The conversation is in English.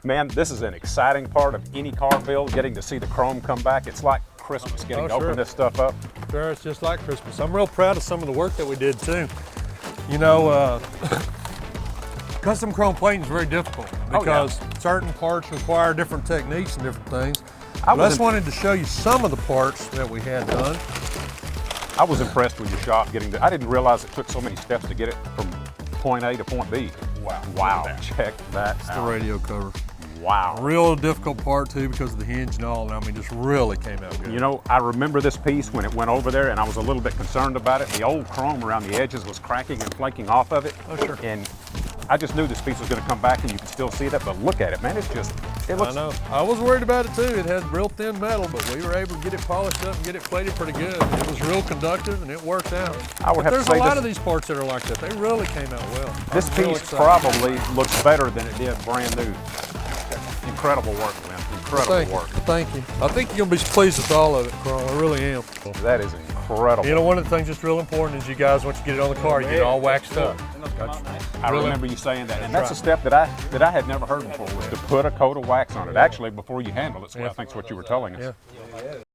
Man, this is an exciting part of any car build, getting to see the chrome come back. It's like Christmas, getting to open this stuff up. Sure, it's just like Christmas. I'm real proud of some of the work that we did too. You know, custom chrome plating is very difficult because certain parts require different techniques and different things. I just wanted to show you some of the parts that we had done. I was impressed with your shop getting I didn't realize it took so many steps to get it from point A to point B. Wow, check that It's out. the radio cover. Wow. Real difficult part too because of the hinge and all, and I mean, just really came out good. You know, I remember this piece when it went over there and I was a little bit concerned about it. The old chrome around the edges was cracking and flaking off of it. Oh, sure. And I just knew this piece was going to come back and you can still see that, but look at it, man. It's just, it looks... I know. I was worried about it too. It has real thin metal, but we were able to get it polished up and get it plated pretty good. It was real conductive and it worked out. There's a lot of these parts that are like that. They really came out well. This piece probably looks better than it did brand new. Incredible work, man. Incredible work. Thank you. I think you're going to be pleased with all of it, Carl. I really am. That is incredible. You know, one of the things that's real important is you guys, once you get it on the car, you get it all waxed up. I remember you saying that, and that's a step that I had never heard before, was to put a coat of wax on it. Actually, before you handle it, so I think is what you were telling us. Yeah.